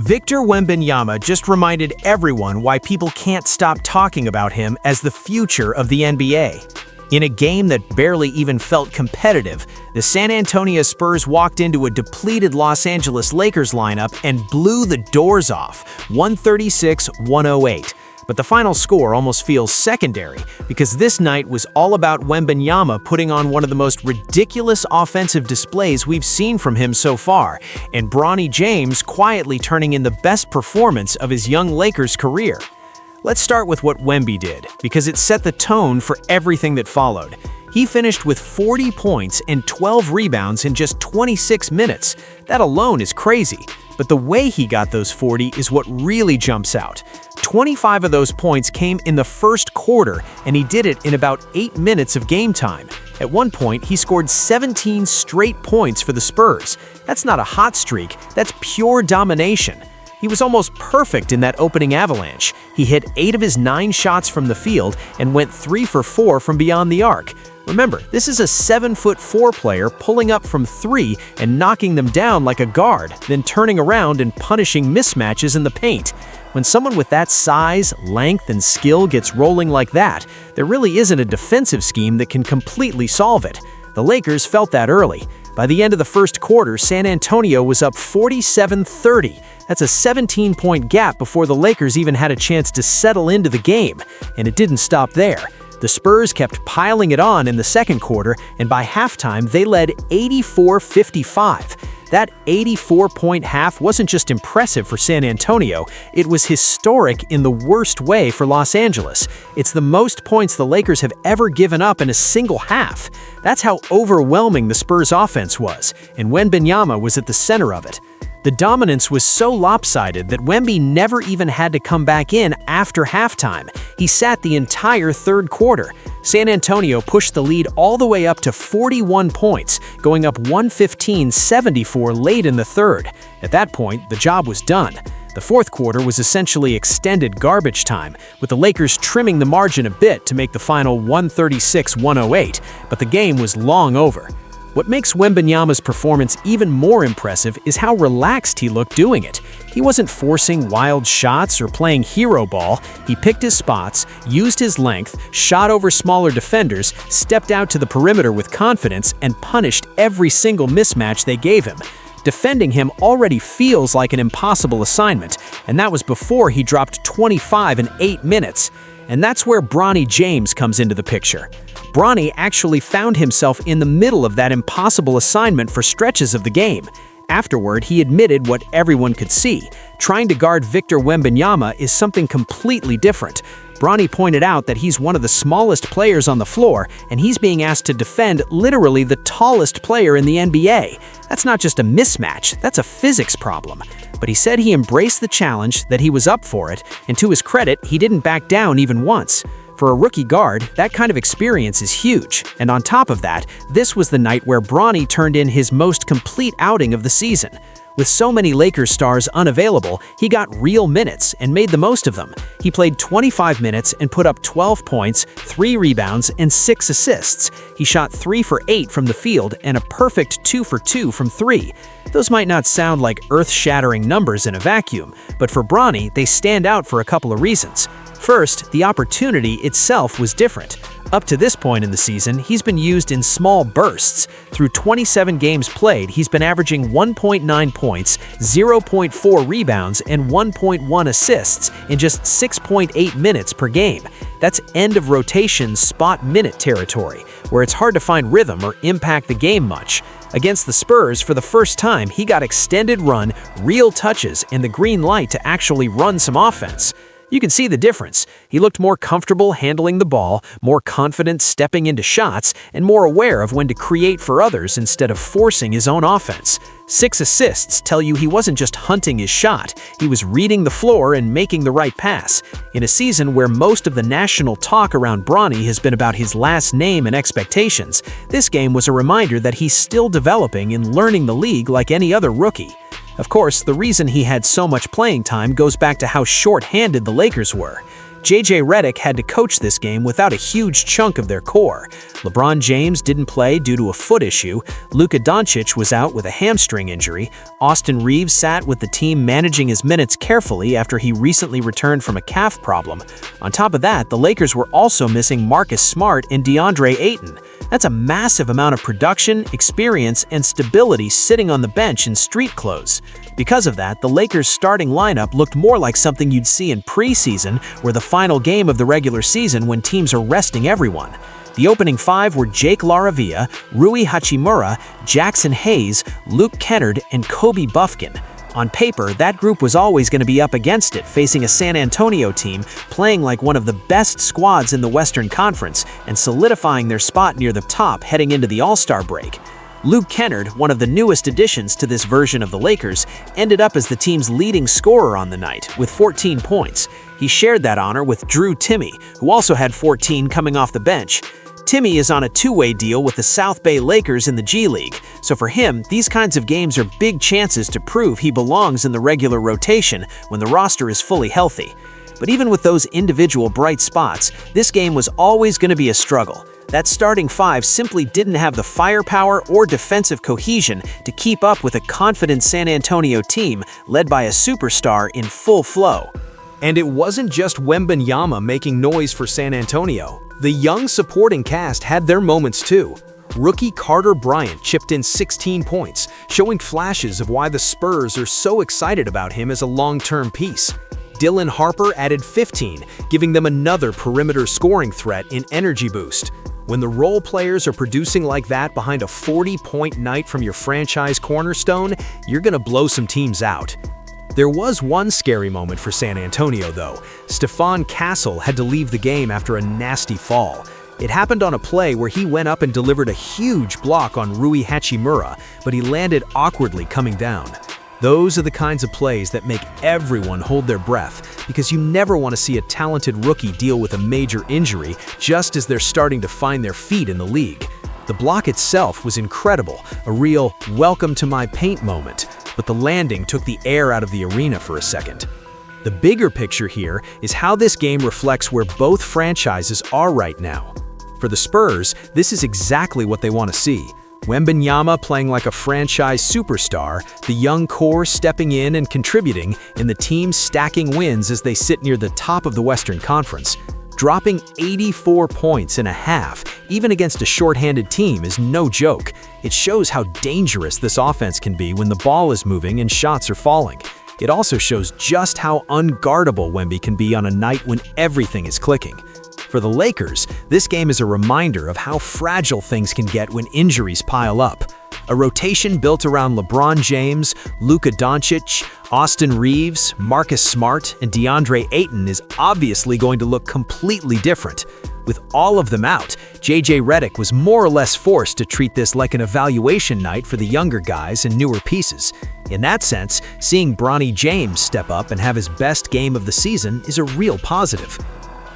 Victor Wembanyama just reminded everyone why people can't stop talking about him as the future of the NBA. In a game that barely even felt competitive, the San Antonio Spurs walked into a depleted Los Angeles Lakers lineup and blew the doors off, 136-108. But the final score almost feels secondary because this night was all about Wembanyama putting on one of the most ridiculous offensive displays we've seen from him so far, and Bronny James quietly turning in the best performance of his young Lakers career. Let's start with what Wemby did, because it set the tone for everything that followed. He finished with 40 points and 12 rebounds in just 26 minutes. That alone is crazy. But the way he got those 40 is what really jumps out. 25 of those points came in the first quarter, and he did it in about 8 minutes of game time. At one point, he scored 17 straight points for the Spurs. That's not a hot streak, that's pure domination. He was almost perfect in that opening avalanche. He hit 8 of his 9 shots from the field and went 3 for 4 from beyond the arc. Remember, this is a 7'4" player pulling up from 3 and knocking them down like a guard, then turning around and punishing mismatches in the paint. When someone with that size, length, and skill gets rolling like that, there really isn't a defensive scheme that can completely solve it. The Lakers felt that early. By the end of the first quarter, San Antonio was up 47-30. That's a 17-point gap before the Lakers even had a chance to settle into the game. And it didn't stop there. The Spurs kept piling it on in the second quarter, and by halftime, they led 84-55. That 84-point half wasn't just impressive for San Antonio, it was historic in the worst way for Los Angeles. It's the most points the Lakers have ever given up in a single half. That's how overwhelming the Spurs' offense was, and Wembanyama was at the center of it. The dominance was so lopsided that Wemby never even had to come back in after halftime. He sat the entire third quarter. San Antonio pushed the lead all the way up to 41 points, going up 115-74 late in the third. At that point, the job was done. The fourth quarter was essentially extended garbage time, with the Lakers trimming the margin a bit to make the final 136-108, but the game was long over. What makes Wembanyama's performance even more impressive is how relaxed he looked doing it. He wasn't forcing wild shots or playing hero ball. He picked his spots, used his length, shot over smaller defenders, stepped out to the perimeter with confidence, and punished every single mismatch they gave him. Defending him already feels like an impossible assignment, and that was before he dropped 25 in 8 minutes. And that's where Bronny James comes into the picture. Bronny actually found himself in the middle of that impossible assignment for stretches of the game. Afterward, he admitted what everyone could see. Trying to guard Victor Wembanyama is something completely different. Bronny pointed out that he's one of the smallest players on the floor, and he's being asked to defend literally the tallest player in the NBA. That's not just a mismatch, that's a physics problem. But he said he embraced the challenge, that he was up for it, and to his credit, he didn't back down even once. For a rookie guard, that kind of experience is huge, and on top of that, this was the night where Bronny turned in his most complete outing of the season. With so many Lakers stars unavailable, he got real minutes and made the most of them. He played 25 minutes and put up 12 points, 3 rebounds, and 6 assists. He shot 3 for 8 from the field and a perfect 2 for 2 from 3. Those might not sound like earth-shattering numbers in a vacuum, but for Bronny, they stand out for a couple of reasons. First, the opportunity itself was different. Up to this point in the season, he's been used in small bursts. Through 27 games played, he's been averaging 1.9 points, 0.4 rebounds, and 1.1 assists in just 6.8 minutes per game. That's end-of-rotation spot minute territory, where it's hard to find rhythm or impact the game much. Against the Spurs, for the first time, he got extended run, real touches, and the green light to actually run some offense. You can see the difference. He looked more comfortable handling the ball, more confident stepping into shots, and more aware of when to create for others instead of forcing his own offense. 6 assists tell you he wasn't just hunting his shot, he was reading the floor and making the right pass. In a season where most of the national talk around Bronny has been about his last name and expectations, this game was a reminder that he's still developing and learning the league like any other rookie. Of course, the reason he had so much playing time goes back to how short-handed the Lakers were. JJ Redick had to coach this game without a huge chunk of their core. LeBron James didn't play due to a foot issue, Luka Doncic was out with a hamstring injury, Austin Reeves sat with the team managing his minutes carefully after he recently returned from a calf problem. On top of that, the Lakers were also missing Marcus Smart and DeAndre Ayton. That's a massive amount of production, experience, and stability sitting on the bench in street clothes. Because of that, the Lakers' starting lineup looked more like something you'd see in preseason or the final game of the regular season when teams are resting everyone. The opening five were Jake LaRavia, Rui Hachimura, Jackson Hayes, Luke Kennard, and Kobe Buffkin. On paper, that group was always going to be up against it, facing a San Antonio team playing like one of the best squads in the Western Conference and solidifying their spot near the top heading into the All-Star break. Luke Kennard, one of the newest additions to this version of the Lakers, ended up as the team's leading scorer on the night, with 14 points. He shared that honor with Drew Timme, who also had 14 coming off the bench. Timme is on a two-way deal with the South Bay Lakers in the G League, so for him, these kinds of games are big chances to prove he belongs in the regular rotation when the roster is fully healthy. But even with those individual bright spots, this game was always going to be a struggle. That starting five simply didn't have the firepower or defensive cohesion to keep up with a confident San Antonio team led by a superstar in full flow. And it wasn't just Wembanyama making noise for San Antonio. The young supporting cast had their moments too. Rookie Carter Bryant chipped in 16 points, showing flashes of why the Spurs are so excited about him as a long-term piece. Dylan Harper added 15, giving them another perimeter scoring threat in energy boost. When the role players are producing like that behind a 40-point night from your franchise cornerstone, you're gonna blow some teams out. There was one scary moment for San Antonio, though. Stephon Castle had to leave the game after a nasty fall. It happened on a play where he went up and delivered a huge block on Rui Hachimura, but he landed awkwardly coming down. Those are the kinds of plays that make everyone hold their breath, because you never want to see a talented rookie deal with a major injury just as they're starting to find their feet in the league. The block itself was incredible, a real welcome to my paint moment, but the landing took the air out of the arena for a second. The bigger picture here is how this game reflects where both franchises are right now. For the Spurs, this is exactly what they want to see. Wembanyama playing like a franchise superstar, the young core stepping in and contributing, and the team stacking wins as they sit near the top of the Western Conference. Dropping 84 points in a half, even against a shorthanded team, is no joke. It shows how dangerous this offense can be when the ball is moving and shots are falling. It also shows just how unguardable Wemby can be on a night when everything is clicking. For the Lakers, this game is a reminder of how fragile things can get when injuries pile up. A rotation built around LeBron James, Luka Doncic, Austin Reeves, Marcus Smart, and DeAndre Ayton is obviously going to look completely different. With all of them out, JJ Redick was more or less forced to treat this like an evaluation night for the younger guys and newer pieces. In that sense, seeing Bronny James step up and have his best game of the season is a real positive.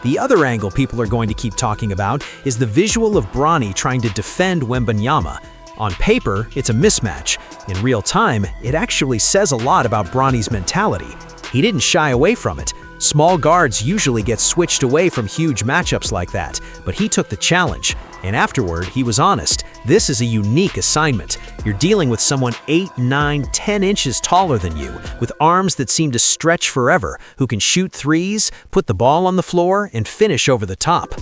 The other angle people are going to keep talking about is the visual of Bronny trying to defend Wembanyama. On paper, it's a mismatch. In real time, it actually says a lot about Bronny's mentality. He didn't shy away from it. Small guards usually get switched away from huge matchups like that, but he took the challenge. And afterward, he was honest. This is a unique assignment. You're dealing with someone 8, 9, 10 inches taller than you, with arms that seem to stretch forever, who can shoot threes, put the ball on the floor, and finish over the top.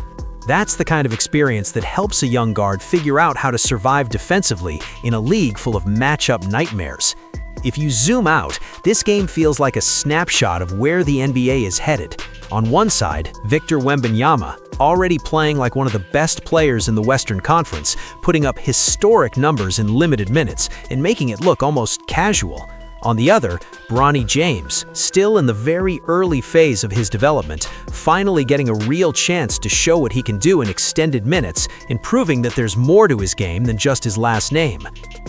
That's the kind of experience that helps a young guard figure out how to survive defensively in a league full of matchup nightmares. If you zoom out, this game feels like a snapshot of where the NBA is headed. On one side, Victor Wembanyama, already playing like one of the best players in the Western Conference, putting up historic numbers in limited minutes and making it look almost casual. On the other, Bronny James, still in the very early phase of his development, finally getting a real chance to show what he can do in extended minutes and proving that there's more to his game than just his last name.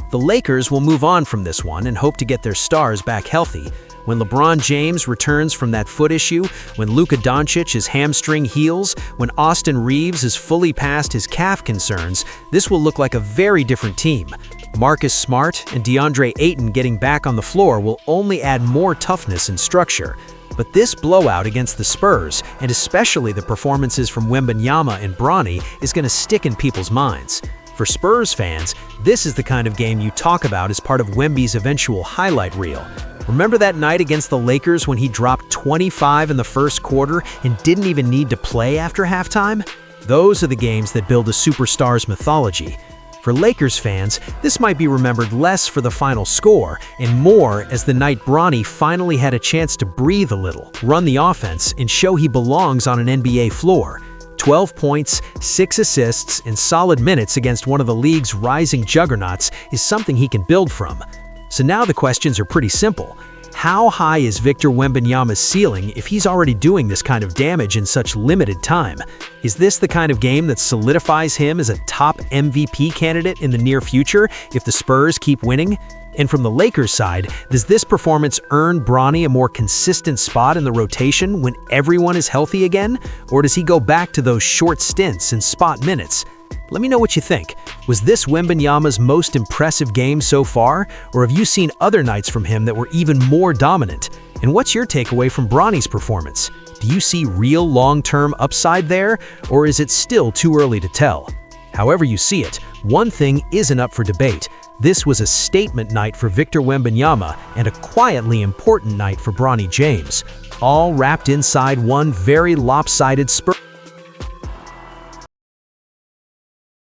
The Lakers will move on from this one and hope to get their stars back healthy. When LeBron James returns from that foot issue, when Luka Doncic's hamstring heals, when Austin Reeves is fully past his calf concerns, this will look like a very different team. Marcus Smart and DeAndre Ayton getting back on the floor will only add more toughness and structure. But this blowout against the Spurs, and especially the performances from Wembanyama and Bronny, is going to stick in people's minds. For Spurs fans, this is the kind of game you talk about as part of Wemby's eventual highlight reel. Remember that night against the Lakers when he dropped 25 in the first quarter and didn't even need to play after halftime? Those are the games that build a superstar's mythology. For Lakers fans, this might be remembered less for the final score and more as the night Bronny finally had a chance to breathe a little, run the offense, and show he belongs on an NBA floor. 12 points, 6 assists, and solid minutes against one of the league's rising juggernauts is something he can build from. So now the questions are pretty simple. How high is Victor Wembanyama's ceiling if he's already doing this kind of damage in such limited time? Is this the kind of game that solidifies him as a top MVP candidate in the near future if the Spurs keep winning? And from the Lakers side, does this performance earn Bronny a more consistent spot in the rotation when everyone is healthy again? Or does he go back to those short stints and spot minutes? Let me know what you think. Was this Wembanyama's most impressive game so far, or have you seen other nights from him that were even more dominant? And what's your takeaway from Bronny's performance? Do you see real long-term upside there, or is it still too early to tell? However you see it, one thing isn't up for debate. This was a statement night for Victor Wembanyama and a quietly important night for Bronny James, all wrapped inside one very lopsided Spurs.